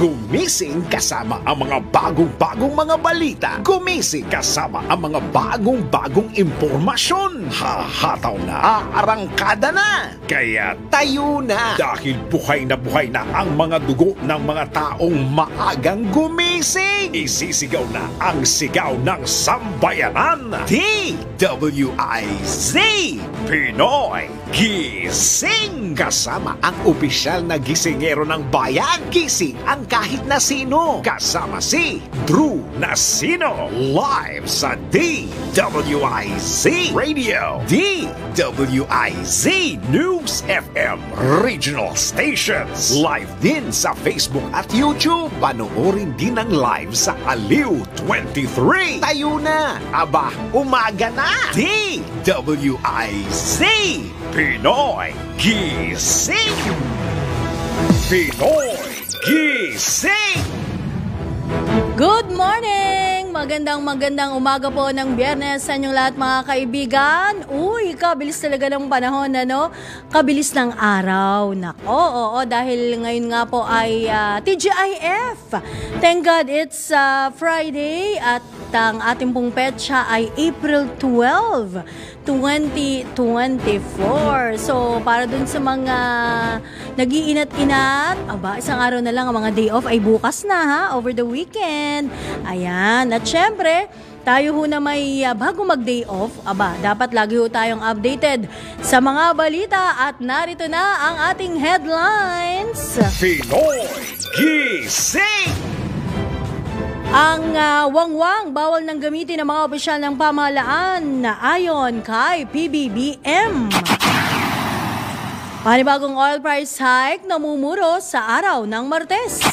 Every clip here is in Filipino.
Gumising kasama ang mga bagong-bagong mga balita. Gumising kasama ang mga bagong-bagong impormasyon. Hahataw na, aarangkada na. Kaya tayo na. Dahil buhay na ang mga dugo ng mga taong maagang gumising. Isisigaw na ang sigaw ng sambayanan. DWIZ Pinoy Gising. Kasama ang opisyal na gisingero ng bayan. Gising ang kahit na sino. Kasama si Drew Nasino. Live sa DWIZ Radio, DWIZ News FM Regional Stations. Live din sa Facebook at YouTube. Panoorin din ang live sa Aliw 23. Tayo na. Aba, umaga na. DWIZ Pinoy Gising. Pinoy Gising. Good morning! Magandang umaga po ng Biyernes sa inyong lahat mga kaibigan. Uy, kabilis talaga ng panahon, ano? Kabilis ng araw. Nako, oo, dahil ngayon nga po ay TGIF. Thank God it's Friday at ang ating pong petsa ay April 12, 2024. So, para dun sa mga nag-iinat-inat, isang araw na lang ang mga day off ay bukas na ha, over the weekend. Ayan, at syempre, tayo ho na may bago mag-day off, dapat lagi ho tayong updated sa mga balita at narito na ang ating headlines. Pinoy Gising. Ang wangwang bawal nang gamitin ng mga opisyal ng pamahalaan na ayon kay PBBM. Panibagong oil price hike namumuro sa araw ng Martes.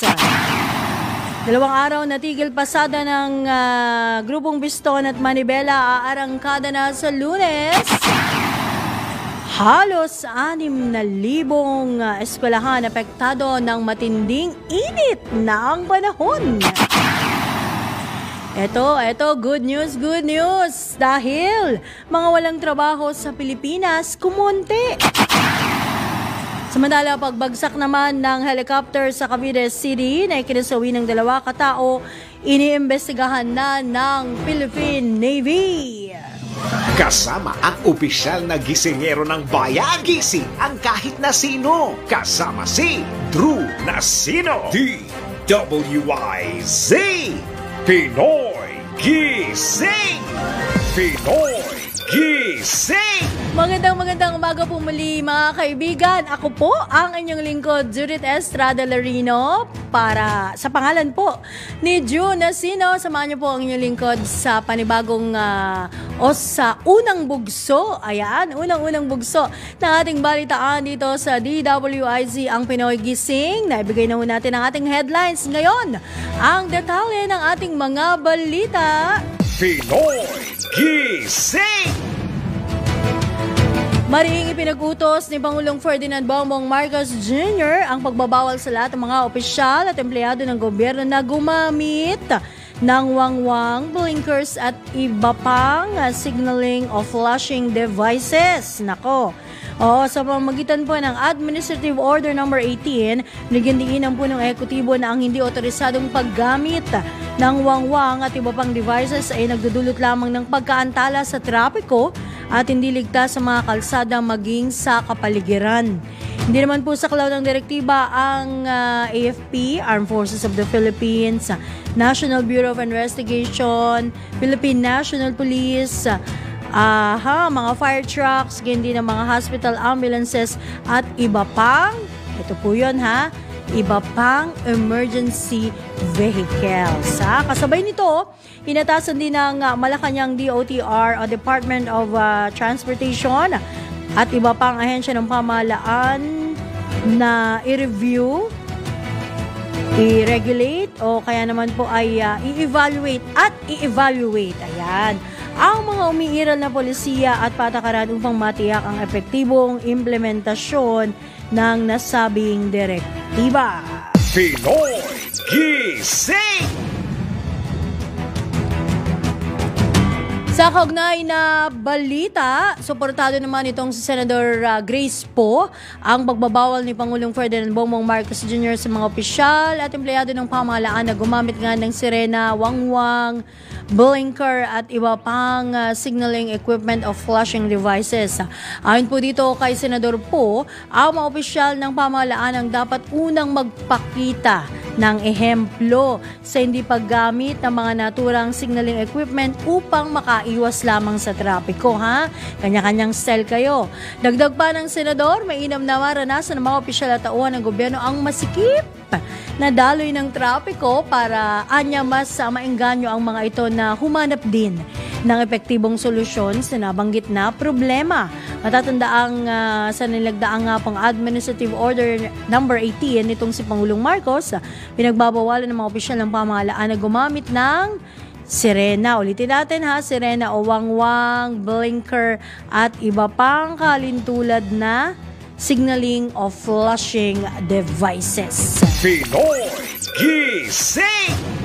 2 araw na tigil pasada ng grupong Biston at Manibela aarangkada na sa Lunes. Halos 6,000 eskwelahan apektado ng matinding init na ang panahon. Eto, good news. Dahil mga walang trabaho sa Pilipinas, kumonti. Samantala, pagbagsak naman ng helicopter sa Cavite City na ikinasawi ng 2 katao, iniimbestigahan na ng Philippine Navy. Kasama ang opisyal na gisingero ng bayan. Gising ang kahit na sino. Kasama si Drew Nasino. DWIZ Pinoy Gising. Pinoy Gising. Magandang umaga po muli mga kaibigan. Ako po ang inyong lingkod, Judith Estrada Larino. Para sa pangalan po ni Drew Nasino, samahan niyo po ang inyong lingkod sa panibagong sa unang bugso. Ayan, unang bugso ng ating balitaan dito sa DWIZ ang Pinoy Gising. Naibigay na ho natin ang ating headlines. Ngayon, ang detalye ng ating mga balita. Pinoy Gising. Marihing ipinag-utos ni Pangulong Ferdinand Bongbong Marcos Jr. ang pagbabawal sa lahat ng mga opisyal at empleyado ng gobyerno na gumamit ng wangwang, blinkers at iba pang signaling o flashing devices. Nako. Sa pamamagitan po ng Administrative Order No. 18, nigindiinan po ng ekutibo na ang hindi otorisadong paggamit ng wangwang at iba pang devices ay nagdudulot lamang ng pagkaantala sa trapiko at hindi ligtas sa mga kalsada maging sa kapaligiran. Hindi naman po saklaw ng direktiba ang AFP, Armed Forces of the Philippines, National Bureau of Investigation, Philippine National Police, mga fire trucks, hindi ng mga hospital ambulances at iba pang, ito po yun iba pang emergency vehicles. Kasabay nito, inatasan din ng Malacanang DOTR o Department of Transportation at iba pang ahensya ng pamahalaan na i-review, i-regulate o kaya naman po ay i-evaluate. Ayan. Ang mga umiiral na polisiya at patakaran upang matiyak ang epektibong implementasyon ng nasabing direktiba. Pinoy Gising. Sa kaugnay na balita, suportado naman itong si Senador Grace Poe ang pagbabawal ni Pangulong Ferdinand Bongbong Marcos Jr. sa mga opisyal at empleyado ng pamahalaan na gumamit nga ng sirena, wangwang, blinker at iba pang signaling equipment of flashing devices. Ayon po dito kay Senador Poe, ang mga opisyal ng pamahalaan ang dapat unang magpakita ng ehemplo sa hindi paggamit ng mga naturang signaling equipment upang makaiwas lamang sa trapiko, ha? Kanya-kanyang style kayo. Dagdag pa ng senador, mainam na maranasan ng mga opisyal at tauhan ng gobyerno ang masikip na daloy ng trapiko para anya mas maengganyo ang mga ito na humanap din ng epektibong solusyon sa nabanggit na problema. Matatandaang sa nilagdaang nga pang Administrative Order number 18 nitong si Pangulong Marcos, pinagbabawalan ng mga opisyal ng pamahalaan na gumamit ng sirena. Ulitin natin ha, sirena o wangwang, blinker at iba pang kalintulad na signaling o flashing devices. Pinoy Gising!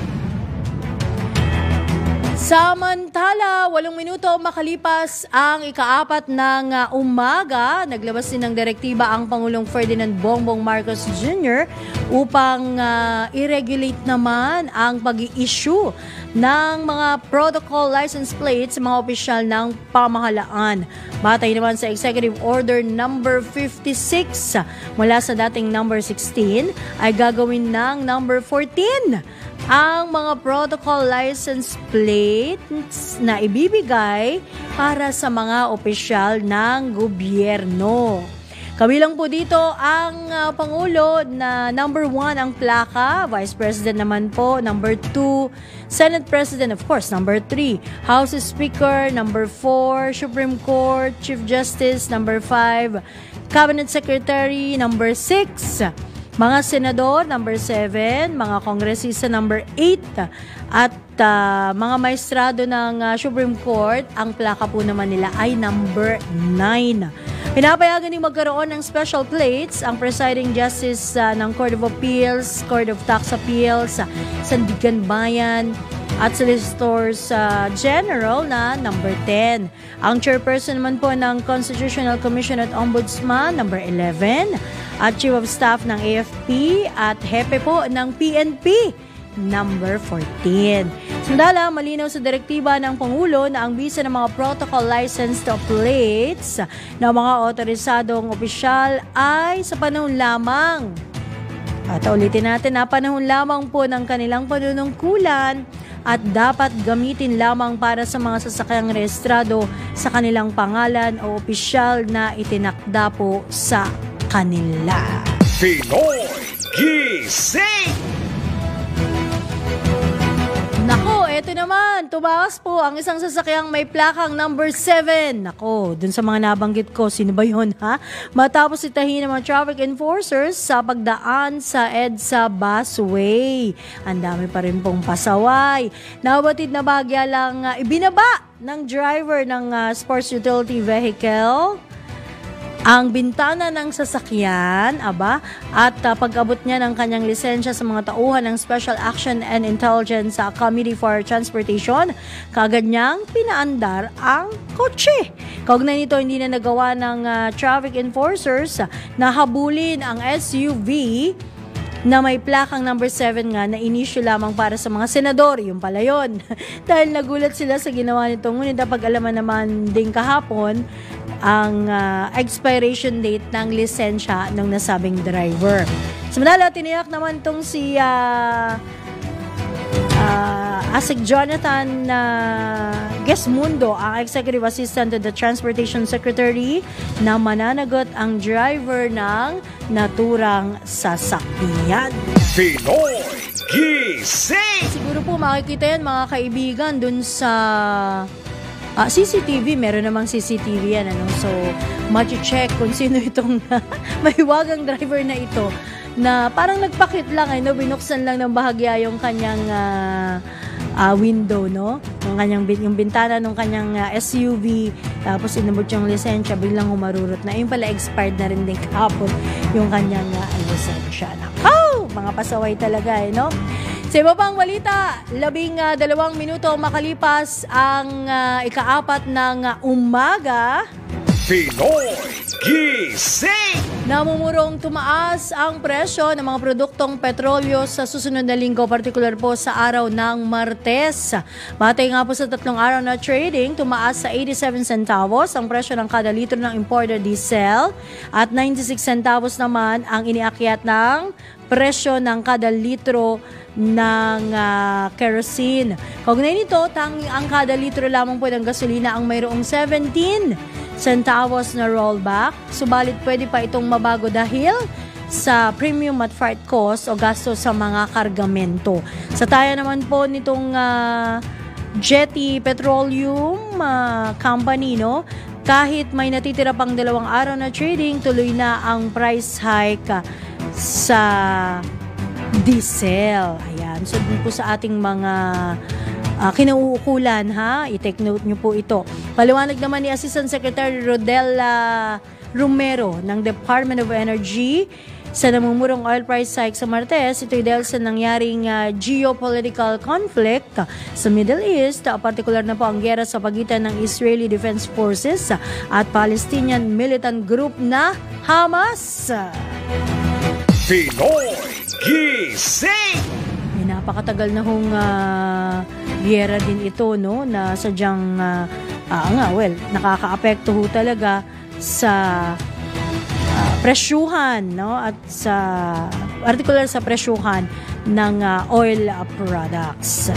Samantala, 8 minuto makalipas ang ika-4 ng umaga, naglabas din ng direktiba ang Pangulong Ferdinand Bongbong Marcos Jr. upang i-regulate naman ang pag-i-issue ng mga protocol license plates sa mga opisyal ng pamahalaan. Batay naman sa Executive Order number 56 mula sa dating number 16 ay gagawin ng number 14 ang mga protocol license plates na ibibigay para sa mga opisyal ng gobyerno. Kabilang po dito ang Pangulo na number 1 ang plaka, Vice President naman po, number 2, Senate President of course, number 3, House Speaker, number 4, Supreme Court, Chief Justice, number 5, Cabinet Secretary, number 6, mga senador, number 7, mga kongresista, number 8, at mga maestrado ng Supreme Court, ang plaka po naman nila ay number 9. Pinapayagan din magkaroon ng special plates ang presiding justice ng Court of Appeals, Court of Tax Appeals, Sandigan Bayan, at Solicitors General na number 10. Ang chairperson naman po ng Constitutional Commission at Ombudsman, number 11, at Chief of Staff ng AFP at Hepe po ng PNP, number 14. Sandala, malinaw sa direktiba ng Pangulo na ang bisa ng mga protocol licensed plates ng mga otorisadong opisyal ay sa panahon lamang. At ulitin natin na panahon lamang po ng kanilang panunungkulan at dapat gamitin lamang para sa mga sasakyang rehistrado sa kanilang pangalan o opisyal na itinakda po sa kanila. Pinoy Gising! Nako, eto naman, tumakas po ang isang sasakyang may plakang number 7. Nako, dun sa mga nabanggit ko, sino ba yun ha? Matapos itahin ng mga traffic enforcers sa pagdaan sa EDSA busway. Ang dami pa rin pong pasaway. Nabatid na bagya lang ibinaba ng driver ng sports utility vehicle ang bintana ng sasakyan, at pag-abot niya ng kanyang lisensya sa mga tauhan ng Special Action and Intelligence Committee for Transportation, kaagad niyang pinaandar ang kotse. Kaugnay nito, hindi na nagawa ng traffic enforcers na habulin ang SUV na may plakang number 7 nga na inisyu lamang para sa mga senador. Yung pala yun. Dahil nagulat sila sa ginawa nito. Ngunit pag-alaman naman din kahapon ang expiration date ng lisensya ng nasabing driver. Samantala, tiniyak naman itong si Asik Jonathan Gesmundo, ang Executive Assistant to the Transportation Secretary, na mananagot ang driver ng naturang sasakyan. Pinoy Gising! Siguro po makikita yan mga kaibigan dun sa CCTV. Meron namang CCTV yan. So, check kung sino itong mahiwagang driver na ito na parang nagpakit lang, binuksan lang ng bahagya yung kanyang window, no? Yung bintana ng kanyang SUV, tapos inabot yung lisensya, biglang humarurot na. Yung pala, expired na rin din kahapon yung kanyang lisensya. Nakaw! Mga pasaway talaga, no? Sa iba pang balita, 12 minuto makalipas ang ika-4 ng umaga. Pinoy Gising! Namumurong tumaas ang presyo ng mga produktong petrolyo sa susunod na linggo, partikular po sa araw ng Martes. Batay nga po sa 3 araw na trading, tumaas sa 87 centavos ang presyo ng kada litro ng imported diesel at 96 centavos naman ang iniakyat ng presyo ng kada litro ng kerosene. Kaugnay nito, ang kada litro lamang po ng gasolina ang mayroong 17 centavos na rollback. Subalit pwede pa itong mabago dahil sa premium at freight cost o gasto sa mga kargamento. Sa taya naman po nitong Jetty Petroleum Company, no? Kahit may natitira pang 2 araw na trading, tuloy na ang price hike sa diesel. Ayan. So, dun po sa ating mga kinauukulan, ha? I-take note nyo po ito. Paliwanag naman ni Assistant Secretary Rodela Romero ng Department of Energy sa namumurong oil price hike sa Martes. Ito'y dahil sa nangyaring geopolitical conflict sa Middle East, partikular na po ang gera sa pagitan ng Israeli Defense Forces at Palestinian militant group na Hamas. Pinoy Gising! May napakatagal na hong gera din ito, no, na sadyang nakakaapekto ho talaga sa presyuhan, no, at sa particular sa presyuhan ng oil products.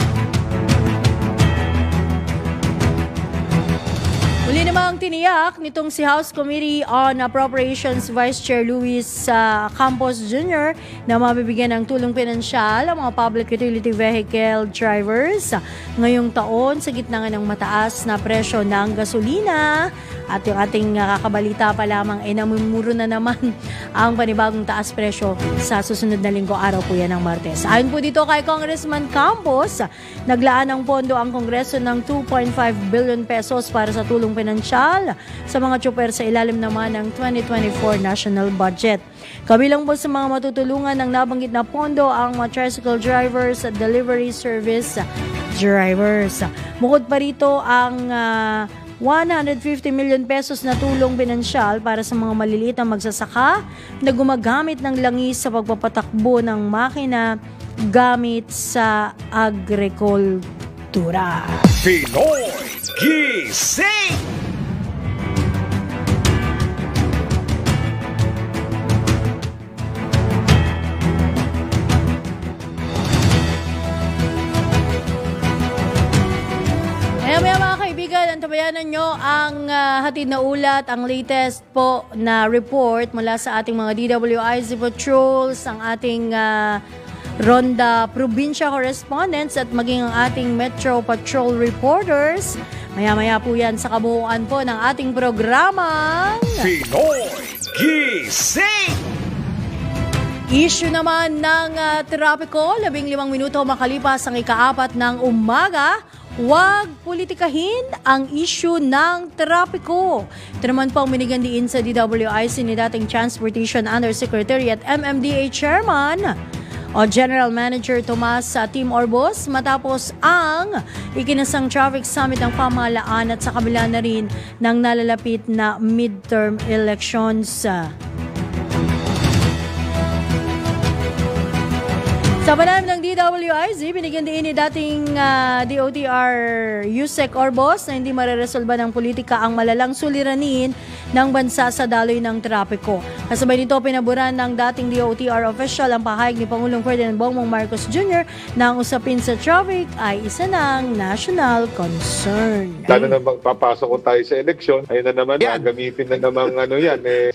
Muli namang tiniyak nitong si House Committee on Appropriations Vice Chair Luis Campos Jr. na mabibigyan ng tulong pinansyal ang mga public utility vehicle drivers ngayong taon sa gitna ng mataas na presyo ng gasolina. At yung ating kakabalita pa lamang ay namumuro na naman ang panibagong taas presyo sa susunod na linggo, araw po yan ng Martes. Ayon po dito kay Congressman Campos, naglaan ng pondo ang Kongreso ng 2.5 billion pesos para sa tulong pinansyal sa mga tsuper sa ilalim naman ng 2024 national budget. Kabilang po sa mga matutulungan ng nabanggit na pondo ang mga tricycle drivers at delivery service drivers. Bukod pa rito ang 150 million pesos na tulong pinansyal para sa mga maliliit na magsasaka na gumagamit ng langis sa pagpapatakbo ng makina gamit sa agrikultura. Pinoy Gising! Maya mga kaibigan, antabayanan nyo ang hatid na ulat, ang latest po na report mula sa ating mga DWIZ patrols, ang ating Ronda Probinsya correspondents at maging ang ating Metro Patrol reporters. Maya-maya po yan sa kabuuan po ng ating programang Pinoy Gising! Issue naman ng trapiko, 15 minuto makalipas ang ika-4 ng umaga. Huwag politikahin ang issue ng trapiko. Ito naman po ang binigyan sa DWIC ni dating Transportation Undersecretary at MMDA Chairman o General Manager Tomas Tim Orbos matapos ang ikinasang traffic summit ng pamahalaan at sa kabila na rin ng nalalapit na midterm elections. Sa panahon ng DWIZ, binigyan din ni dating DOTR Yusek Orbos na hindi mareresolba ng politika ang malalang suliranin ng bansa sa daloy ng trapiko. Kasabay nito, pinaburan ng dating DOTR official ang pahayag ni Pangulong Ferdinand Bongbong Marcos Jr. na ang usapin sa traffic ay isa ng national concern. Sana namang papasok ko tayo sa eleksyon, ayun na naman, gamitin na namang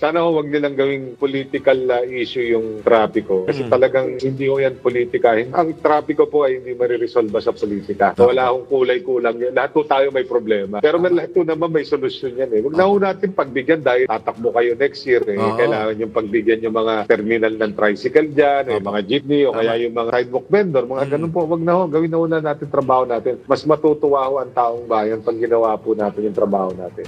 sana huwag nilang gawing political issue yung trapiko. Kasi talagang hindi ko yan politikahin. Ang trapiko po ay hindi mariresolba sa politika. So, wala akong kulay-kulang yan. Lahat po tayo may problema. Pero lahat po naman may solusyon yan. Huwag na ho natin pagbigyan dahil tatakbo kayo next year. Kailangan yung pagbigyan yung mga terminal ng tricycle dyan, yung mga jeepney, o kaya yung mga sidewalk vendor, mga ganun po. Huwag na ho. Gawin na ho na natin trabaho natin. Mas matutuwa ho ang taong bayan pag ginawa po natin yung trabaho natin.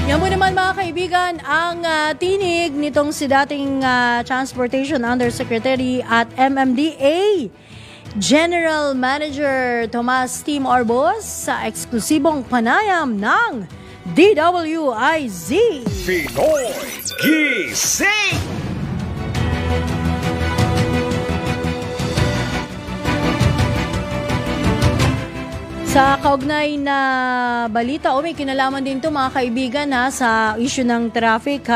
Yan po naman mga kaibigan ang tinig nitong si dating Transportation Undersecretary at MMDA General Manager Tomas Tim Orbos sa eksklusibong panayam ng DWIZ. Pinoy Gising! Sa kaugnay na balita, may kinalaman din to mga kaibigan sa issue ng traffic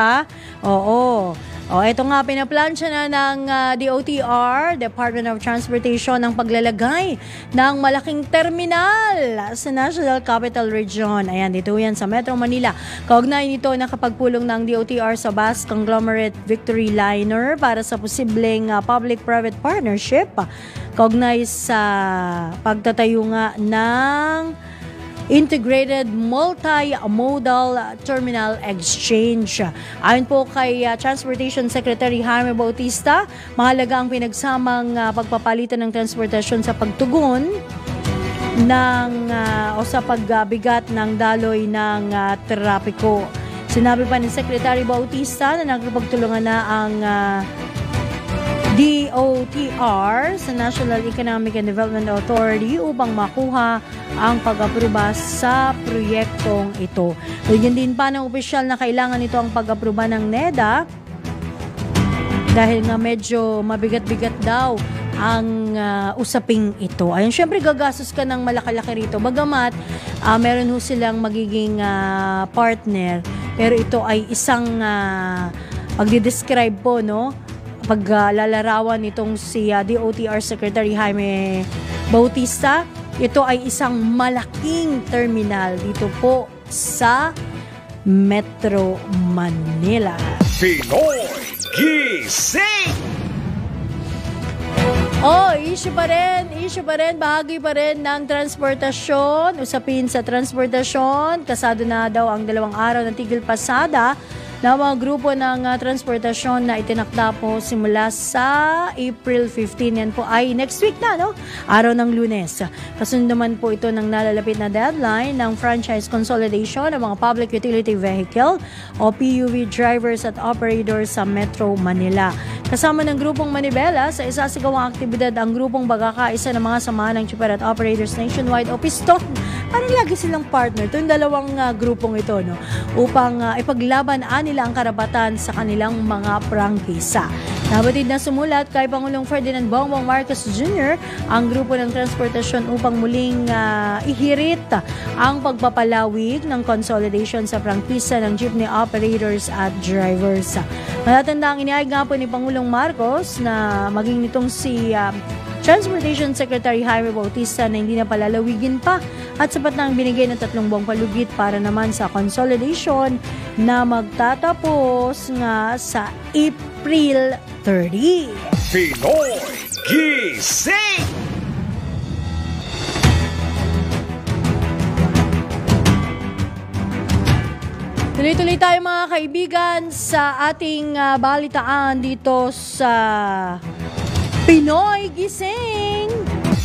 Oo. Ito nga, pinaplansya na ng DOTR, Department of Transportation, ang paglalagay ng malaking terminal sa National Capital Region. Ayan, dito yan sa Metro Manila. Kaugnay nito, nakapagpulong ng DOTR sa bus conglomerate Victory Liner para sa posibleng public-private partnership. Kaugnay sa pagtatayo nga ng Integrated Multimodal Terminal Exchange. Ayon po kay Transportation Secretary Jaime Bautista, mahalaga ang pinagsamang pagpapalitan ng transportasyon sa pagtugon o sa pagbigat ng daloy ng trapiko. Sinabi pa ni Secretary Bautista na nagpagtulungan na ang DOTR sa National Economic and Development Authority upang makuha ang pag-aproba sa proyektong ito. Bigyan din pa ng opisyal na kailangan ito ang pag-aproba ng NEDA dahil nga medyo mabigat-bigat daw ang usaping ito. Ayun, syempre gagastos ka ng malaki-laki rito. Bagamat meron ho silang magiging partner, pero ito ay isang pagdidescribe po, paglalarawan nitong si DOTR Secretary Jaime Bautista, ito ay isang malaking terminal dito po sa Metro Manila. Pinoy Gising! Issue pa rin, bahagi pa rin ng transportasyon, usapin sa transportasyon. Kasado na daw ang 2 araw ng tigil pasada na mga grupo ng transportasyon na itinakda po simula sa April 15. Yan po ay next week na, araw ng Lunes. Kasunod naman po ito ng nalalapit na deadline ng franchise consolidation ng mga public utility vehicle o PUV drivers at operators sa Metro Manila. Kasama ng grupong Manibela sa isasigawang aktibidad ang grupong Bagakaisa ng mga samahan ng Chipper at Operators Nationwide o Piston. Parang lagi silang partner itong dalawang grupong ito, upang ipaglaban nila ang karapatan sa kanilang mga prangkisa. Nabatid na sumulat kay Pangulong Ferdinand Bongbong Marcos Jr. ang grupo ng transportasyon upang muling ihirit ang pagpapalawig ng consolidation sa prangkisa ng jeepney operators at drivers. Matatanda ang iniayag nga po ni Pangulong Marcos na maging nitong si Transportation Secretary Jaime Bautista na hindi na palalawigin pa at sapat na ang binigay ng 3 buwang palugit para naman sa consolidation na magtatapos nga sa April 30. Pinoy Gising! Tuloy-tuloy tayo mga kaibigan sa ating balitaan dito sa Pinoy Gising.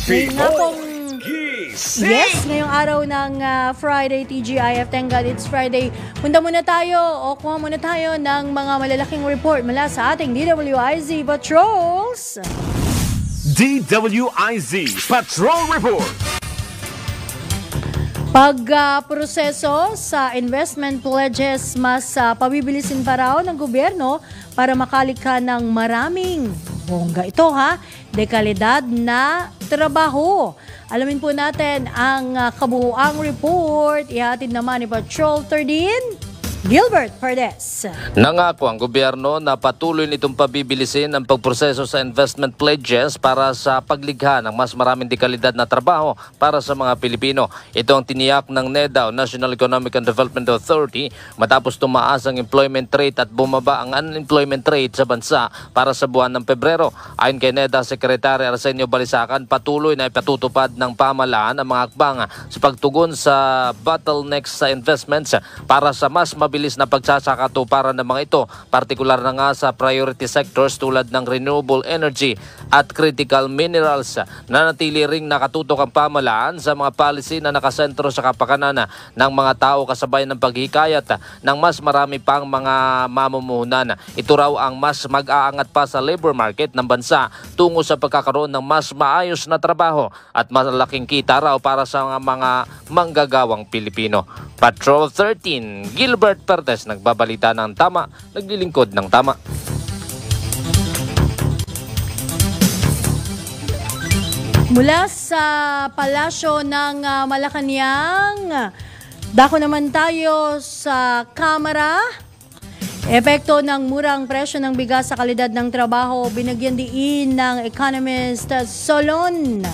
Pinoy Gising! Yes, ngayong araw ng Friday, TGIF. Thank God it's Friday. Punta muna tayo o kuha muna tayo ng mga malalaking report mula sa ating DWIZ Patrols. DWIZ Patrol Report. Pagproseso sa investment pledges, mas pabibilisin pa raw ng gobyerno para makalikha ng maraming bongga ito dekalidad na trabaho. Alamin po natin ang kabuuang report. Ihatid naman ni Patrol 13, Gilbert Pardes. Nangako ang gobyerno na patuloy nitong pabibilisin ang pagproseso sa investment pledges para sa paglikha ng mas maraming dekalidad na trabaho para sa mga Pilipino. Ito ang tiniyak ng NEDA o National Economic and Development Authority matapos tumaas ang employment rate at bumaba ang unemployment rate sa bansa para sa buwan ng Pebrero. Ayon kay NEDA Secretary Arsenio Balisacan, patuloy na ipatutupad ng pamahalaan ang mga hakbang sa pagtugon sa bottlenecks sa investments para sa mas mabilis mabilis na pagsasakatuparan ng mga ito, partikular na nga sa priority sectors tulad ng renewable energy at critical minerals. Nanatili ring nakatutok ang pamahalaan sa mga policy na nakasentro sa kapakanan ng mga tao kasabay ng paghikayat ng mas marami pang mga mamumuhunan. Ito raw ang mas mag-aangat pa sa labor market ng bansa tungo sa pagkakaroon ng mas maayos na trabaho at malaking kita raw para sa mga manggagawang Pilipino. Patrol 13, Gilbert Pertes, nagbabalita ng tama, naglilingkod ng tama. Mula sa palasyo ng Malacanang, dako naman tayo sa Kamara. Epekto ng murang presyo ng bigas sa kalidad ng trabaho, binagyan diin ng economist Solon.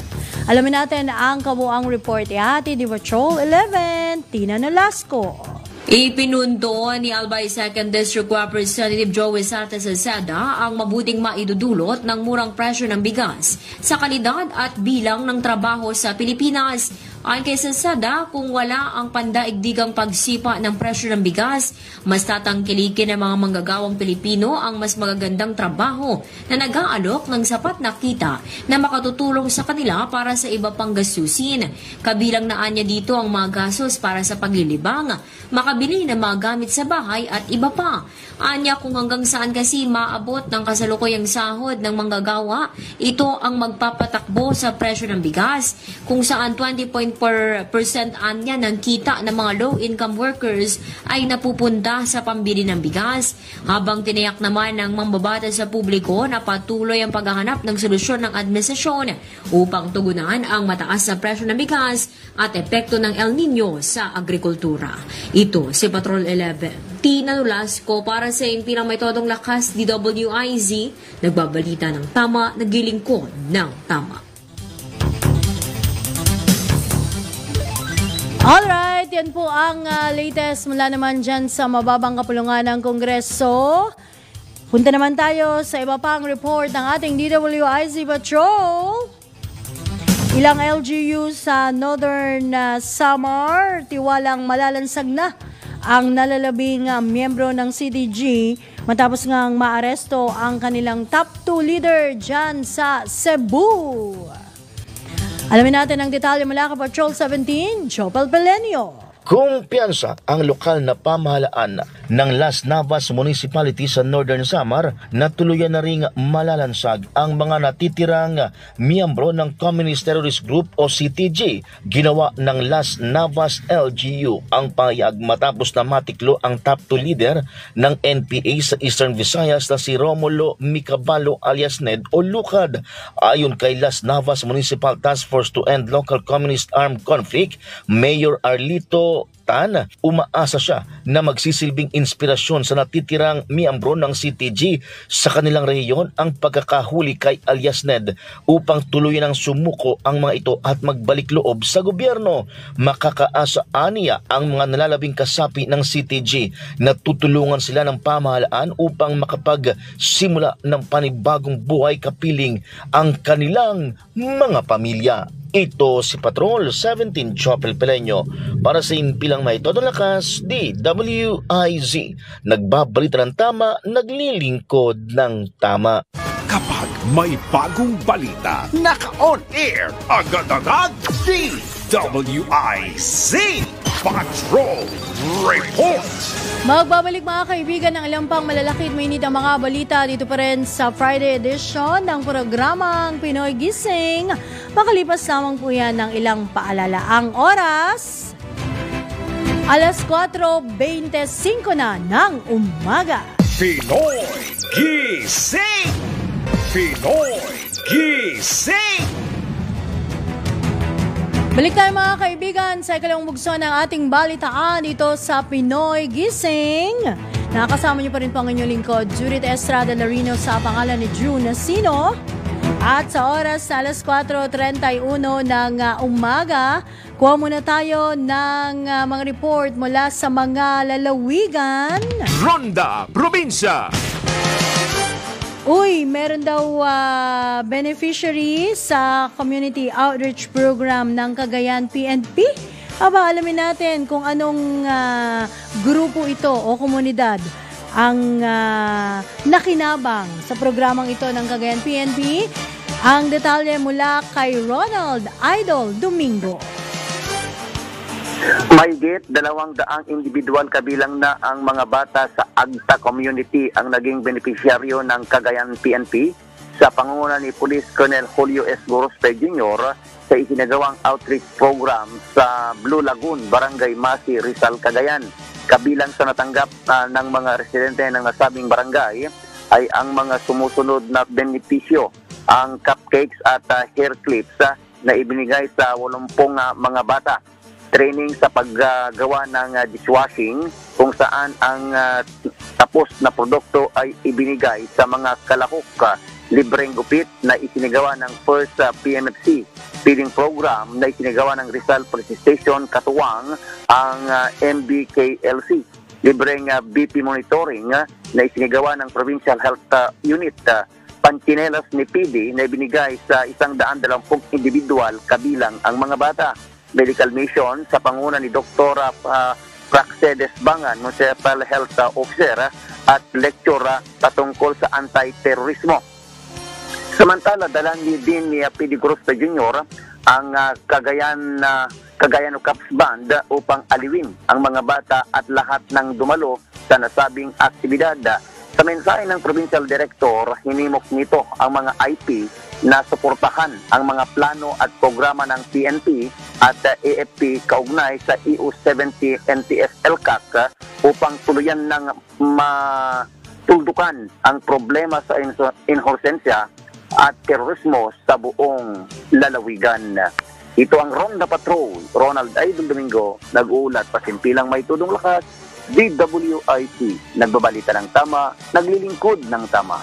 Alamin natin ang kabuang report ni di Patrol 11, Tina Nolasco. Ipinundo ni Albay 2nd District Representative Joey Santos Sada ang mabuting maidudulot ng murang presyo ng bigas sa kalidad at bilang ng trabaho sa Pilipinas. Ayon kay Sada, kung wala ang pandaigdigang pagsipa ng presyo ng bigas, mas tatangkilikin ng mga manggagawang Pilipino ang mas magagandang trabaho na nag-aalok ng sapat na kita na makatutulong sa kanila para sa iba pang gastusin. Kabilang na anya dito ang mga gastos para sa paglilibang, makabili ng mga gamit sa bahay at iba pa. Anya kung hanggang saan kasi maabot ng kasalukuyang sahod ng manggagawa, ito ang magpapatakbo sa presyo ng bigas, kung saan 20.4% anya ng kita ng mga low-income workers ay napupunta sa pambili ng bigas, habang tiniyak naman ng mambabatas sa publiko na patuloy ang paghahanap ng solusyon ng administrasyon upang tugunan ang mataas na presyo ng bigas at epekto ng El Nino sa agrikultura. Ito si Patrol 11, Tina Nolasco para sa impilang may todong lakas DWIZ, nagbabalita ng tama, naglilingkod ng tama. Alright, yan po ang latest mula naman dyan sa mababang kapulungan ng Kongreso. Punta naman tayo sa iba pang report ng ating DWIZ Patrol. Ilang LGU sa Northern Samar, tiwalang malalansag na ang nalalabing miyembro ng CTG matapos ngang maaresto ang kanilang top 2 leader dyan sa Cebu. Alamin natin ang detalye mula kay Patrol 17, Jopel Pelenio. Kumpiyansa ang lokal na pamahalaan ng Las Navas Municipality sa Northern Samar na tuluyan na ring malalansag ang mga natitirang miyembro ng Communist Terrorist Group o CTG. Ginawa ng Las Navas LGU ang payag matapos na matiklo ang top 2 leader ng NPA sa Eastern Visayas na si Romulo Micabalo alias Ned o Lukad. Ayon kay Las Navas Municipal Task Force to End Local Communist Armed Conflict, Mayor Arlito Tan, umaasa siya na magsisilbing inspirasyon sa natitirang miyembro ng CTG sa kanilang rehiyon ang pagkakahuli kay alias Ned upang tuluyan ang sumuko ang mga ito at magbalik loob sa gobyerno. Makakaasa aniya ang mga nalalabing kasapi ng CTG na tutulungan sila ng pamahalaan upang makapagsimula ng panibagong buhay kapiling ang kanilang mga pamilya. Ito si Patrol 17 Jopel Pelenio para sa impilang may todong lakas DWIZ. Nagbabalita ng tama, naglilingkod ng tama. Kapag may bagong balita, naka-on air, agad-agad DWIZ Patrol Report. Magbabalik mga kaibigan ng ilang pang malalaki at mainit ang mga balita dito pa rin sa Friday edition ng programang Pinoy Gising. Makalipas lamang po yan ng ilang paalala. Ang oras, alas 4:25 na ng umaga. Pinoy Gising! Pinoy Gising! Balik tayo mga kaibigan sa ikalawang bugso ng ating balitaan dito sa Pinoy Gising. Nakasama niyo pa rin po ang inyong lingkod, Judith Estrada Larino sa pangalan ni June Nasino. At sa oras na alas 4:31 ng umaga, kuha muna tayo ng mga report mula sa mga lalawigan. Ronda Probinsya. Uy, meron daw beneficiary sa Community Outreach Program ng Cagayan PNP alamin natin kung anong grupo ito o komunidad ang nakinabang sa programang ito ng Cagayan PNP. Ang detalye mula kay Ronald Idol Domingo. Mahigit 200 individual kabilang na ang mga bata sa Agta community ang naging benepisyaryo ng Cagayan PNP sa pangunguna ni Police Colonel Julio S. Gorospe Jr. sa isinagawang outreach program sa Blue Lagoon, Barangay Masi, Rizal, Cagayan. Kabilang sa natanggap ng mga residente ng nasabing barangay ay ang mga sumusunod na benepisyo, ang cupcakes at hair clips na ibinigay sa 80 mga bata. Training sa paggawa ng dishwashing kung saan ang tapos na produkto ay ibinigay sa mga kalahok. Libreng gupit na isinagawa ng First PMFC feeding program na isinagawa ng Rizal Police Station katuwang ang MBKLC. Libreng BP monitoring na isinagawa ng Provincial Health Unit. Panchinelas ni PD na ibinigay sa 120 individual kabilang ang mga bata. Medical mission sa panguna ni Dr. Praxedes Bangan, Municipal Health Officer, at lecture patungkol sa anti-terrorismo. Samantala, dalan din ni PD Gorospe Jr. ang Cagayan Cups Band upang aliwin ang mga bata at lahat ng dumalo sa nasabing aktibidad. Sa mensahe ng Provincial Director, hinimok nito ang mga IP na suportahan ang mga plano at programa ng PNP at AFP kaugnay sa EU70 NTS LCAC upang tuluyan ng matuldukan ang problema sa insursensya at terorismo sa buong lalawigan. Ito ang Ronda Patrol, Ronald Idol Domingo, nag-uulat, pasimpilang may tudong lakas, DWIC, nagbabalita ng tama, naglilingkod ng tama.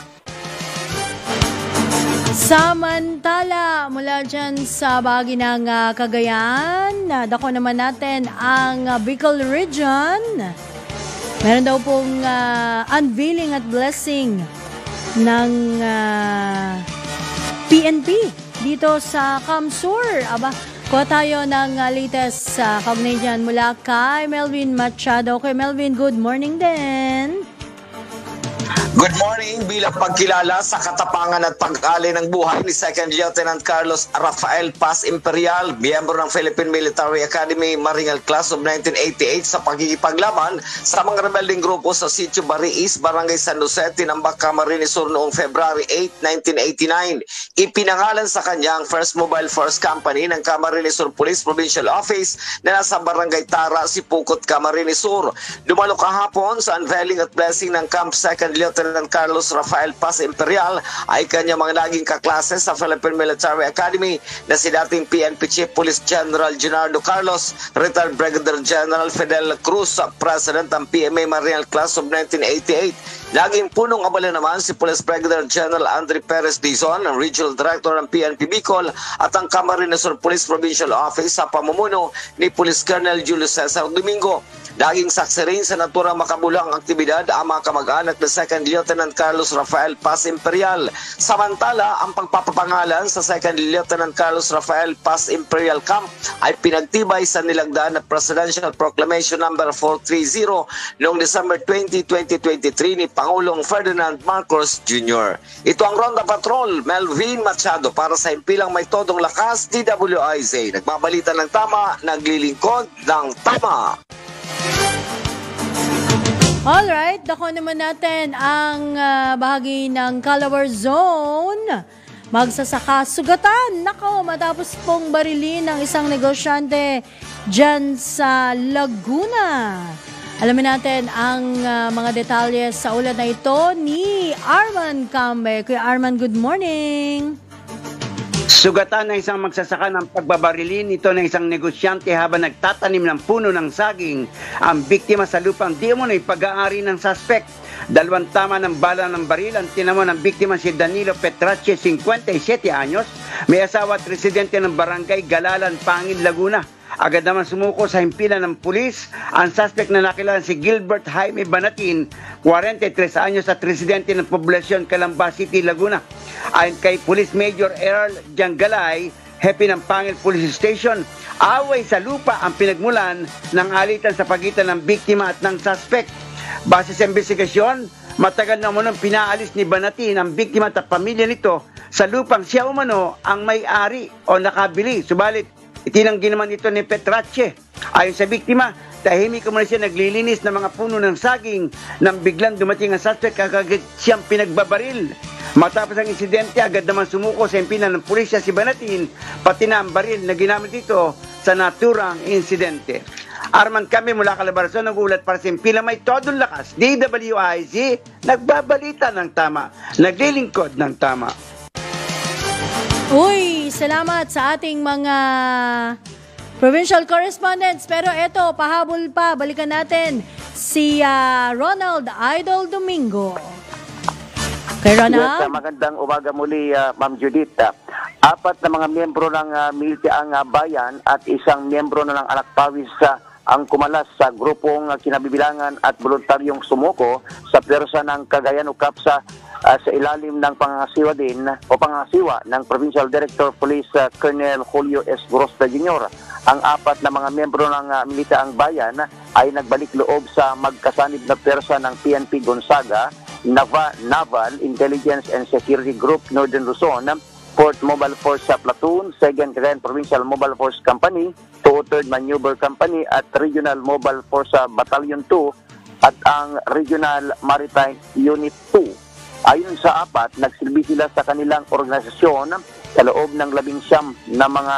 Samantala, mula dyan sa bahagi ng Cagayan, dako naman natin ang Bicol Region. Meron daw pong unveiling at blessing ng PNP dito sa Kamsur. Kuha tayo ng latest kaugnay dyan mula kay Melvin Machado. Okay, Melvin, good morning din. Good morning. Bilang pagkilala sa katapangan at pag-alay ng buhay ni Second Lieutenant Carlos Rafael Paz Imperial, miyembro ng Philippine Military Academy Maringal Class of 1988 sa pagkikipaglaban sa mga rebelding grupo sa Sitio Bari East, Barangay San Jose, Tinambak, Camarines Sur noong February 8, 1989. Ipinangalan sa kanya ang First Mobile Force Company ng Camarines Sur Police Provincial Office na nasa Barangay Tara, Sipukot, Camarines Sur. Dumalo kahapon sa unveiling at blessing ng Camp Second Lieutenant Carlos Rafael Paz Imperial ay kanya mga naging kaklase sa Philippine Military Academy na si dating PNP Chief Police General Junardo Carlos, retired Brigadier General Fidel Cruz, President ng PMA Marinal Class of 1988. Laging punong abala naman si Police Brigadier General Andre Perez Dizon, ang Regional Director ng PNP Bicol, at ang Camarines Sur Police Provincial Office sa pamumuno ni Police Colonel Julio Cesar Domingo. Laging saksi rin sa naturang makabulang aktibidad ang mga kamag-anak ni Second Lieutenant Carlos Rafael Paz Imperial. Samantala, ang pagpapapangalan sa Second Lieutenant Carlos Rafael Paz Imperial Camp ay pinagtibay sa nilagdaan na Presidential Proclamation No. 430 noong December 20, 2023 ni Pangulong Ferdinand Marcos Jr. Ito ang Ronda Patrol, Melvin Machado, para sa impilang may todong lakas, DWIZ. Nagbabalita ng tama, naglilingkod ng tama. Alright, dako naman natin ang bahagi ng Calawar Zone. Magsasaka sugatan. Nako, matapos pong barilin ng isang negosyante dyan sa Laguna. Alamin natin ang mga detalye sa ulat na ito ni Arman Cambe. Kuya Arman, good morning. Sugatan ng isang magsasaka ng pagbabarilin ito ng isang negosyante habang nagtatanim ng puno ng saging. Ang biktima sa lupang di umano'y pag-aari ng suspect. 2 tama ng bala ng baril ang tinamo ng biktima si Danilo Petrache, 57 anyos, may asawa at residente ng barangay Galalan, Pangil, Laguna. Agad naman sumuko sa himpilan ng pulis ang suspect na nakilala si Gilbert Jaime Banatin, 43 anyos at residente ng poblasyon Calamba City, Laguna. Ayon kay Police Major Earl Jangalay, Hepe ng Pangil Police Station. Away sa lupa ang pinagmulan ng alitan sa pagitan ng biktima at ng suspect. Base sa investigasyon, matagal na umanong pinaalis ni Banatin ang biktima at pamilya nito sa lupang siya umano ang may-ari o nakabili. Subalit, itinanggi naman ito ni Petrache. Ayon sa biktima, tahimik muna siya naglilinis ng mga puno ng saging nang biglang dumating ang suspect kagad siyang pinagbabaril. Matapos ang insidente, agad naman sumuko sa impinan ng pulisya si Banatin, pati na ang baril na ginamit ito sa naturang insidente. Arman kami mula Calabarzon, nag-ulat para sa impila may todong lakas. DWIZ, nagbabalita ng tama, naglilingkod ng tama. Uy, salamat sa ating mga provincial correspondents. Pero eto, pahabol pa, balikan natin si Ronald Idol Domingo. Kay Ronald? Yes, magandang umaga muli, Ma'am Judith. Apat na mga miyembro ng Militiang Bayan at isang miyembro na ng Anak Pawis ang kumalas sa grupong kinabibilangan at voluntaryong sumuko sa pwersa ng Cagayan o CAPSA sa ilalim ng pangangasiwa ng Provincial Director Police Colonel Julio S. Gorospe Jr. Ang apat na mga miyembro ng Militiang Bayan ay nagbalik loob sa magkasanib na pwersa ng PNP Gonzaga, Naval Intelligence and Security Group Northern Luzon, 4th Mobile Force Platoon, 2nd Cagayan Provincial Mobile Force Company, 2rd Maneuver Company at Regional Mobile Force Battalion 2 at ang Regional Maritime Unit 2. Ayon sa apat, nagsilbi sila sa kanilang organisasyon sa loob ng 19 na mga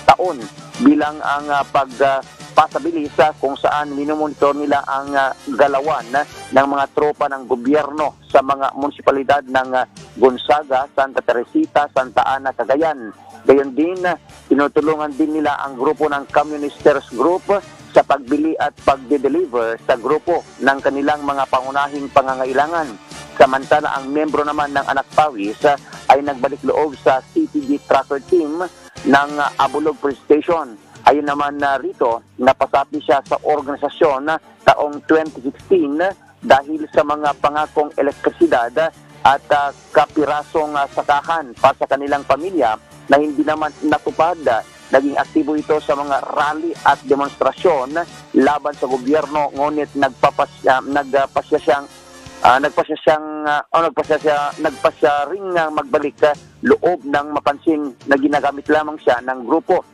taon bilang ang pagpasabilis kung saan minumonitor nila ang galawan ng mga tropa ng gobyerno sa mga munisipalidad ng Gonzaga, Santa Teresita, Santa Ana, Cagayan. Gayon din, tinutulungan din nila ang grupo ng Communisters Group sa pagbili at pagde-deliver sa grupo ng kanilang mga pangunahing pangangailangan. Samantala, ang membro naman ng Anak Pawis ay nagbalik loob sa CTG Tracker Team ng Abulog Police Station. Ayon naman rito, napasapi siya sa organisasyon taong 2016 dahil sa mga pangakong elektrisidad at kapirasong sakahan para sa kanilang pamilya na hindi naman natupad. Naging aktibo ito sa mga rally at demonstrasyon laban sa gobyerno, ngunit nagpasya ring magbalik loob ng mapansin na ginagamit lamang siya ng grupo.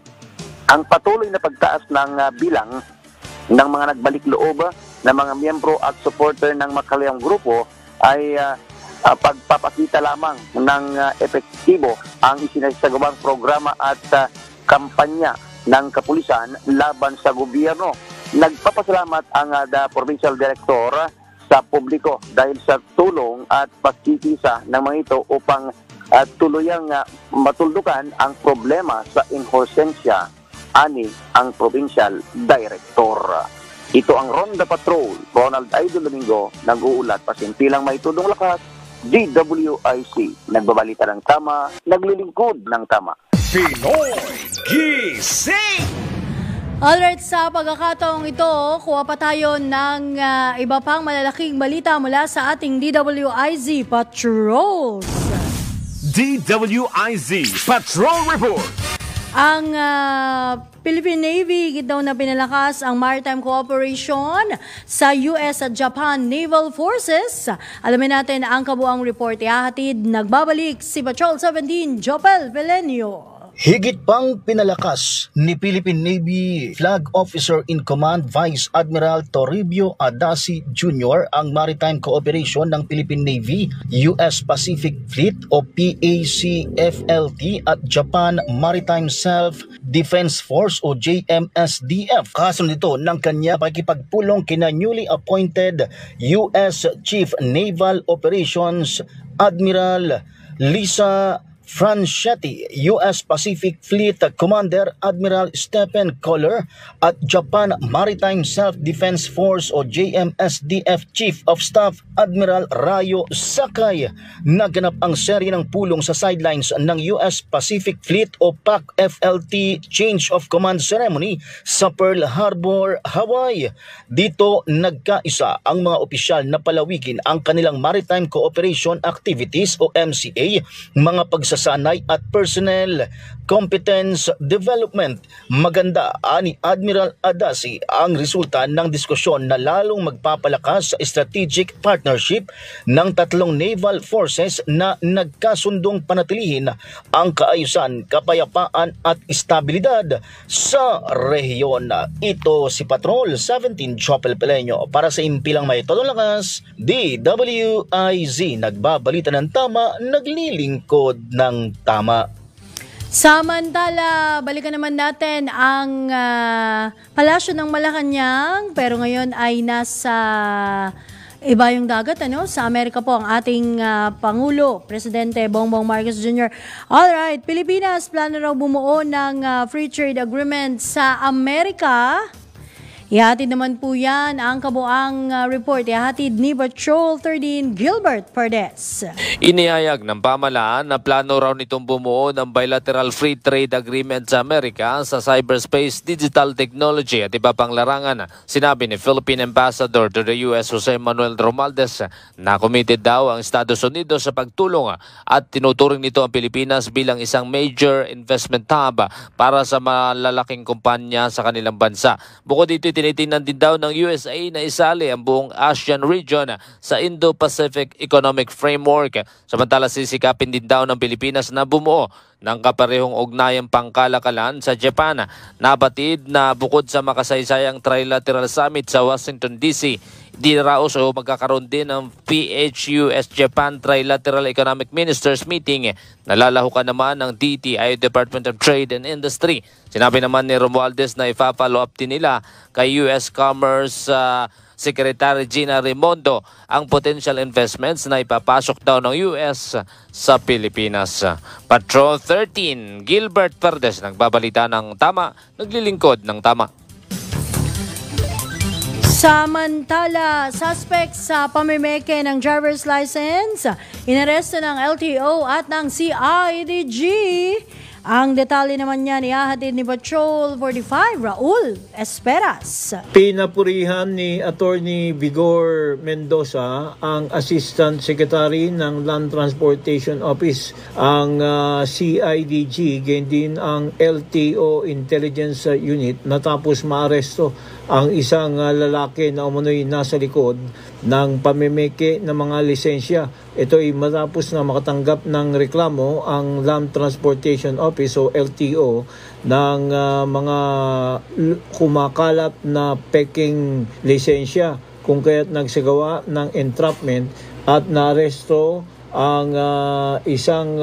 Ang patuloy na pagtaas ng bilang ng mga nagbalik loob na mga miyembro at supporter ng makalayang grupo ay pagpapakita lamang ng epektibo ang isinasagawang programa at kampanya ng kapulisan laban sa gobyerno. Nagpapasalamat ang Provincial Director sa publiko dahil sa tulong at pagkikisa ng mga ito upang tuluyang matuldukan ang problema sa inhosensya, ani ang Provincial Director. Ito ang Ronda Patrol, Ronald Idol Domingo, nag-uulat pasimpilang may tudong lakas, DWIC, nagbabalita ng tama, naglilingkod ng tama. Pinoy Gising! Alright, sa pagkakataong ito, kuha pa tayo ng iba pang malalaking balita mula sa ating DWIZ Patrols. DWIZ Patrol Report. Ang Philippine Navy daw na pinalakas ang maritime cooperation sa US at Japan Naval Forces. Alamin natin ang kabuang report. Ihahatid, nagbabalik si Patrol 17, Jopel Pelenio. Higit pang pinalakas ni Philippine Navy Flag Officer in Command Vice Admiral Toribio Adasi Jr. ang maritime cooperation ng Philippine Navy, US Pacific Fleet o PACFLT at Japan Maritime Self-Defense Force o JMSDF. Kasunod nito ng kanya pakikipagpulong kina newly appointed US Chief Naval Operations Admiral Lisa Franchetti, US Pacific Fleet Commander Admiral Stephen Kohler at Japan Maritime Self-Defense Force o JMSDF Chief of Staff Admiral Rayo Sakay. Naganap ang serye ng pulong sa sidelines ng US Pacific Fleet o PAC-FLT Change of Command Ceremony sa Pearl Harbor, Hawaii. Dito nagkaisa ang mga opisyal na palawikin ang kanilang maritime cooperation activities o MCA, mga pagsasama pagsasanay at personnel competence development. Maganda ani Admiral Adasi ang resulta ng diskusyon na lalong magpapalakas sa strategic partnership ng tatlong naval forces na nagkasundong panatilihin ang kaayusan, kapayapaan at estabilidad sa rehiyon. Ito si Patrol 17 Chopel Peleño para sa Impilang May Todo Lakas, DWIZ, nagbabalita ng tama, naglilingkod ng tama. Samantala, balikan naman natin ang palasyo ng Malacanang, pero ngayon ay nasa iba yung dagat, sa Amerika po ang ating Pangulo, Presidente Bongbong Marcos Jr. Alright, Pilipinas plano raw bumuo ng free trade agreement sa Amerika. Ihatid naman po yan ang kabuang report. Ihatid ni Patrol 13 Gilbert Pardes. Inihayag ng pamahalaan na plano raw nitong bumuo ng bilateral free trade agreement sa Amerika sa cyberspace, digital technology at iba pang larangan. Sinabi ni Philippine Ambassador to the US Jose Manuel Romualdez na committed daw ang Estados Unidos sa pagtulong at tinuturing nito ang Pilipinas bilang isang major investment hub para sa malalaking kumpanya sa kanilang bansa. Bukod dito, tinitingnan din daw ng USA na isali ang buong ASEAN region sa Indo-Pacific Economic Framework. Samantala, sisikapin din daw ng Pilipinas na bumuo ng kaparehong ugnayang pangkalakalan sa Japan. Nabatid na bukod sa makasaysayang trilateral summit sa Washington DC, diraos o magkakaroon din ng PHUS-Japan Trilateral Economic Ministers Meeting. Nalalahukan naman ng DTI, Department of Trade and Industry. Sinabi naman ni Romualdez na ipa-follow up din nila kay US Commerce Secretary Gina Raimondo ang potential investments na ipapasok daw ng US sa Pilipinas. Patrol 13, Gilbert Pardes, nagbabalita ng tama, naglilingkod ng tama. Samantala, suspect sa pamimeke ng driver's license, inaresto ng LTO at ng CIDG. Ang detalye naman niyan ihahatid ni Patrol 45, Raul Esperas. Pinapurihan ni Attorney Vigor Mendoza ang Assistant Secretary ng Land Transportation Office, ang CIDG, gain din ang LTO Intelligence Unit natapos maaresto ang isang lalaki na umunoy nasa likod ng pamimeke ng mga lisensya. Ito ay matapos na makatanggap ng reklamo ang Land Transportation Office o LTO ng mga kumakalat na peking lisensya, kung kaya't nagsagawa ng entrapment at naaresto ang isang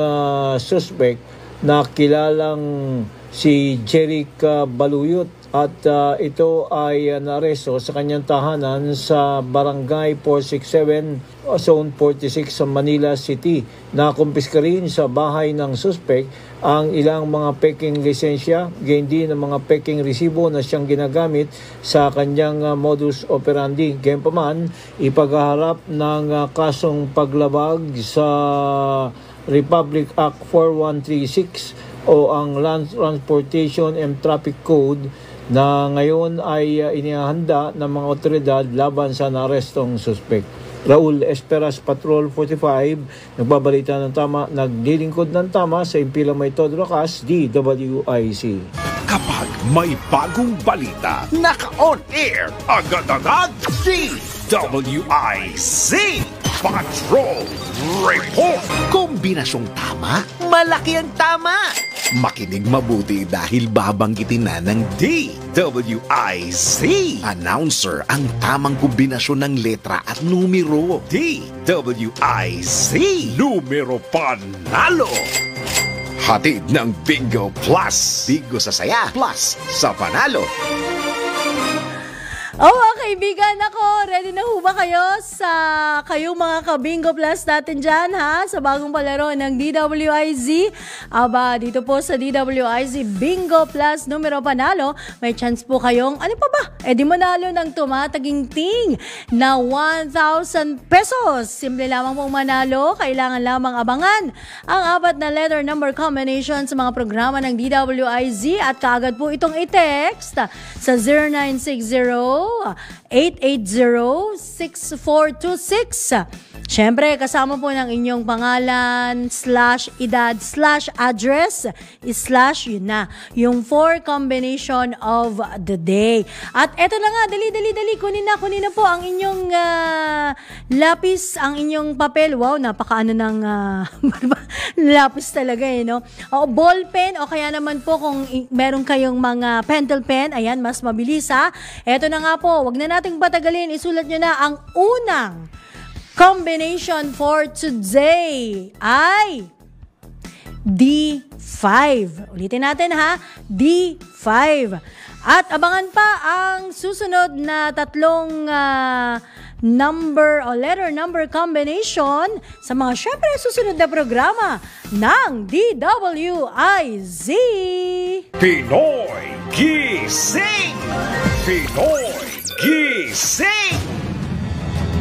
suspect na kilalang si Jerica Baluyot. At ito ay naresto sa kanyang tahanan sa Barangay 467, Zone 46 sa Manila City. Nakumpiska rin sa bahay ng suspect ang ilang mga peking lisensya, gain din ang mga peking resibo na siyang ginagamit sa kanyang modus operandi. Gayunpaman, ipaghaharap ng kasong paglabag sa Republic Act 4136 o ang Land Transportation and Traffic Code na ngayon ay inihahanda ng mga otoridad laban sa narestong suspect. Raul Esperas, Patrol 45, nagbabalita ng tama, naglilingkod ng tama sa Impilang May Todo Lakas, DWIC. Kapag may bagong balita, naka-on air, agad-agad, DWIC. Patrol Report. Kombinasyong tama, malaki ang tama. Makinig mabuti dahil babanggitin na ng DWIC. Announcer ang tamang kombinasyon ng letra at numero. DWIC. Numero panalo. Hatid ng Bingo Plus. Bingo sa saya, plus sa panalo. Mga kaibigan, ako, ready na ho ba kayo sa kayong mga ka-Bingo Plus natin dyan, sa bagong palaro ng DWIZ? Aba, dito po sa DWIZ Bingo Plus numero panalo, may chance po kayong, ano pa ba? Di manalo ng tumataginting na 1,000 pesos. Simple lamang pong manalo, kailangan lamang abangan ang 4 na letter number combination sa mga programa ng DWIZ at kaagad po itong i-text sa 0960 880-6426. Siyempre, kasama po ng inyong pangalan, /edad/address, / yun na, yung 4 combination of the day. At eto na nga, dali, kunin na po ang inyong lapis, ang inyong papel. Wow, napakaano ng lapis talaga no? O ball pen, o kaya naman po kung meron kayong mga pentel pen, ayan, mas mabilis ha. Eto na nga po, wag na nating patagalin, isulat nyo na ang unang combination for today ay D5. Ulitin natin ha, D5. At abangan pa ang susunod na tatlong number o letter number combination sa mga syempre susunod na programa ng DWIZ. Pinoy Gising! Pinoy Gising!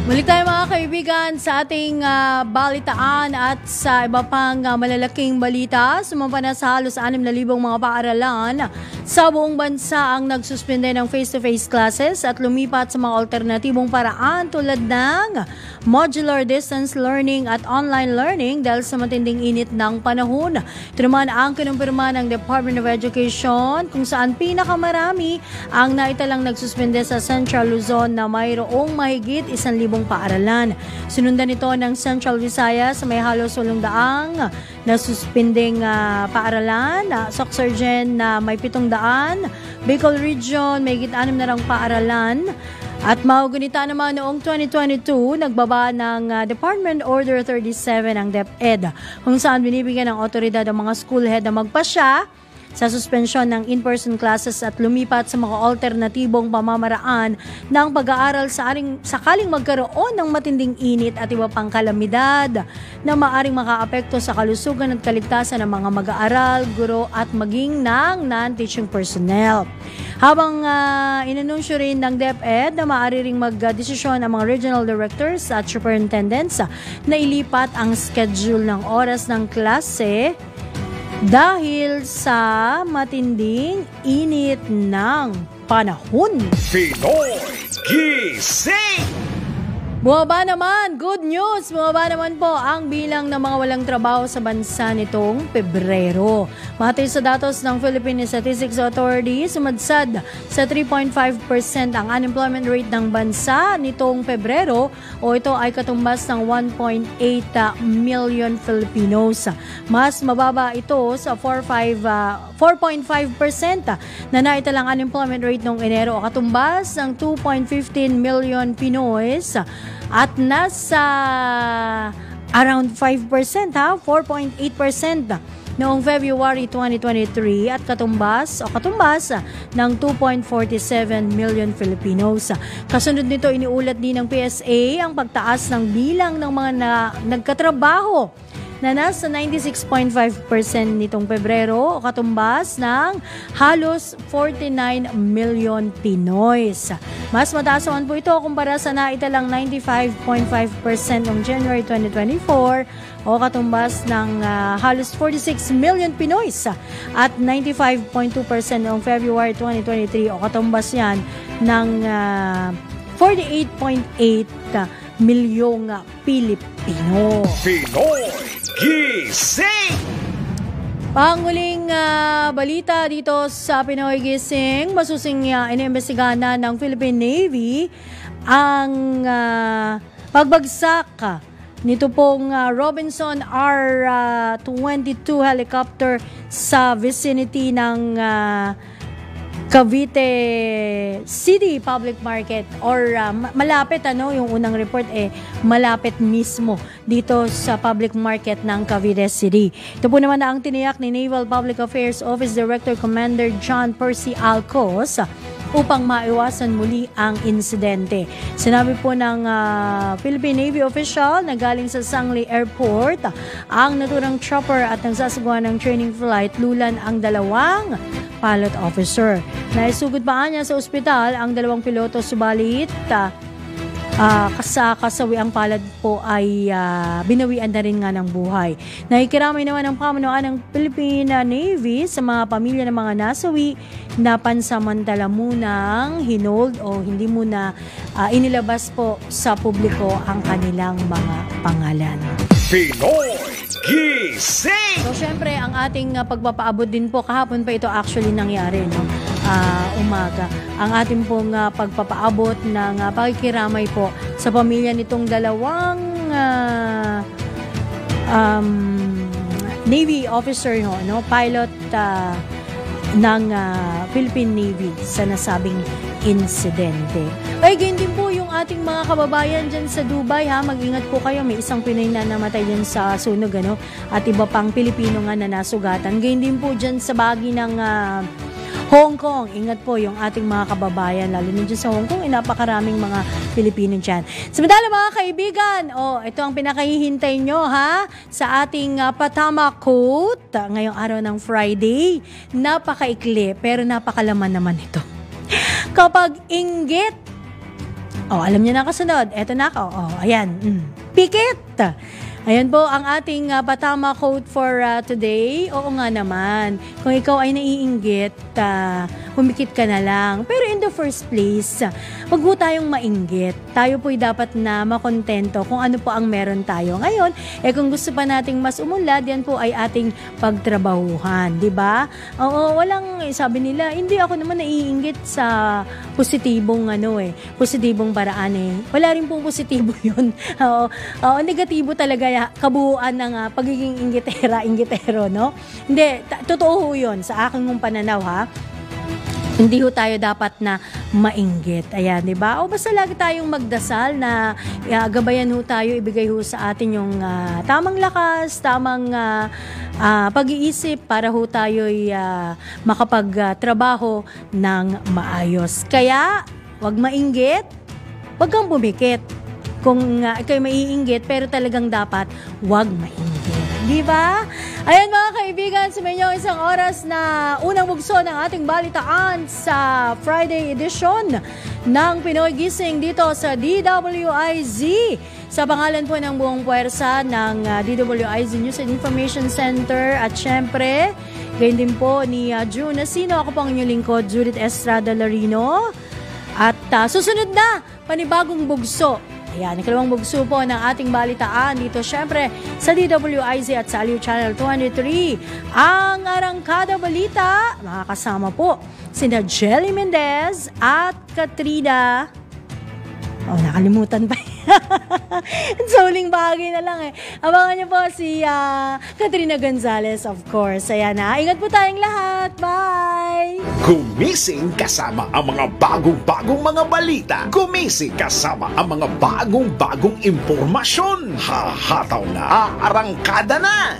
Balik tayo mga kaibigan sa ating balitaan at sa iba pang malalaking balita. Sumampa na sa halos 6,000 mga paaralan sa buong bansa ang nagsuspende ng face-to-face classes at lumipat sa mga alternatibong paraan tulad ng modular distance learning at online learning dahil sa matinding init ng panahon. Ito naman ang kinumpirma ng Department of Education kung saan pinakamarami ang naitalang nagsuspende sa Central Luzon na mayroong mahigit 1,000 paaralan. Sinundan ito ng Central Visayas sa may halos 800 na suspending paaralan, Sorsogon na may 700, Bicol Region may higit 6 na paaralan. At maugunita naman noong 2022, nagbaba ng Department Order 37 ng DepEd kung saan binibigyan ng otoridad ang mga school head na magpasya sa suspensyon ng in-person classes at lumipat sa mga alternatibong pamamaraan ng pag-aaral sakaling magkaroon ng matinding init at iba pang kalamidad na maaring makaapekto sa kalusugan at kaligtasan ng mga mag-aaral, guro at maging ng non-teaching personnel. Habang inanunsyo rin ng DepEd na maaari ring magdesisyon ang mga regional directors at superintendents na ilipat ang schedule ng oras ng klase dahil sa matinding init ng panahon. Pinoy Gising! Bumaba naman, good news, bumaba naman po ang bilang ng mga walang trabaho sa bansa nitong Pebrero. Matay sa datos ng Philippine Statistics Authority, sumadsad sa 3.5% ang unemployment rate ng bansa nitong Pebrero o ito ay katumbas ng 1.8 million Filipinos. Mas mababa ito sa 4.5% na naitalang unemployment rate noong Enero o katumbas ng 2.15 million Pinoys at nasa around 5%, 4.8% noong February 2023 at katumbas ng 2.47 million Filipinos. Kasunod nito, iniulat din ng PSA ang pagtaas ng bilang ng mga nagkatrabaho na nasa 96.5% nitong Pebrero o katumbas ng halos 49 million Pinoys. Mas mataas naman po ito kumpara sa naitalang 95.5% noong January 2024 o katumbas ng halos 46 million Pinoys at 95.2% noong February 2023 o katumbas yan ng 48.8 milyong Pilipino. Pinoy Gising! Panguling balita dito sa Pinoy Gising, masusing inimbestigahan na ng Philippine Navy ang pagbagsak nito pong Robinson R-22 helicopter sa vicinity ng Cavite City Public Market or malapit yung unang report malapit mismo dito sa public market ng Cavite City. Ito po naman ang tiniyak ni Naval Public Affairs Office Director Commander John Percy Alcos upang maiwasan muli ang insidente. Sinabi po ng Philippine Navy official na galing sa Sangli Airport ang naturang chopper at nagsasagawa ng training flight lulan ang dalawang pilot officer. Naisugod pa niya sa ospital ang dalawang piloto subalit kasawiang palad po ay binawian na rin nga ng buhay. Nakikiramay naman ang pamunuan ng Philippine Navy sa mga pamilya ng mga nasawi na pansamantala munang hinold o hindi muna inilabas po sa publiko ang kanilang mga pangalan. Pinoy Gising! So syempre ang ating pagpapaabot din po kahapon pa ito actually nangyari no. Umaga. Ang ating pong pagpapaabot ng pakikiramay po sa pamilya nitong dalawang Navy officer no, pilot ng Philippine Navy sa nasabing insidente. Ay, ganyan din po yung ating mga kababayan dyan sa Dubai ha. Mag-ingat po kayo. May isang Pinoy na namatay dyan sa sunog ano, at iba pang Pilipino nga na nasugatan. Ganyan din po dyan sa bahagi ng Hong Kong. Ingat po yung ating mga kababayan, lalo na dyan sa Hong Kong, napakaraming mga Pilipino dyan. Samantala mga kaibigan, ito ang pinakahihintay nyo ha, sa ating patama quote, ngayong araw ng Friday. Napakaikli, pero napakalaman naman ito. Kapag inggit, alam niyo na kasunod, eto na ako, ayan, pikit. Ayan po ang ating patama quote for today. Oo nga naman, kung ikaw ay naiinggit, humikit ka na lang. Pero in the first place, wag po tayong mainggit. Tayo po'y dapat na makontento kung ano po ang meron tayo. Ngayon, kung gusto pa nating mas umunlad, yan po ay ating pagtrabahuhan, di ba? Oo, walang, sabi nila, hindi ako naman naiinggit sa positibong positibong paraan Wala rin pong positibo yun. Oo, negatibo talaga kabuuan ng pagiging inggitero, no? Hindi, totoo ho yun sa aking pananaw, ha? Hindi ho tayo dapat na mainggit. Ayan, di ba? O basta lagi tayong magdasal na gabayan ho tayo, ibigay ho sa atin yung tamang lakas, tamang pag-iisip para ho tayo'y makapagtrabaho ng maayos. Kaya, wag mainggit, wag kang bumikit. Kung ikaw'y maiinggit, pero talagang dapat wag mainggit. Di ba? Ayan mga kaibigan, sumainyo isang oras na unang bugso ng ating balitaan sa Friday edition ng Pinoy Gising dito sa DWIZ. Sa pangalan po ng buong puwersa ng DWIZ News and Information Center at syempre, gayon din po ni June Nasino. Ako po ang inyong lingkod, Judith Estrada Larino. At susunod na, panibagong bugso. Ayan, ikalawang bugso po ng ating balitaan dito syempre sa DWIZ at sa Aliw Channel 203. Ang Arangkada Balita, makakasama po sina Jelly Mendez at Katrina. Nakalimutan pa. Sa huling bahagi na lang Abangan niyo po si Katrina Gonzalez, of course. Ayan na. Ingat po tayong lahat. Bye! Gumising kasama ang mga bagong-bagong mga balita. Gumising kasama ang mga bagong-bagong impormasyon. Hahataw na. Aarangkada na.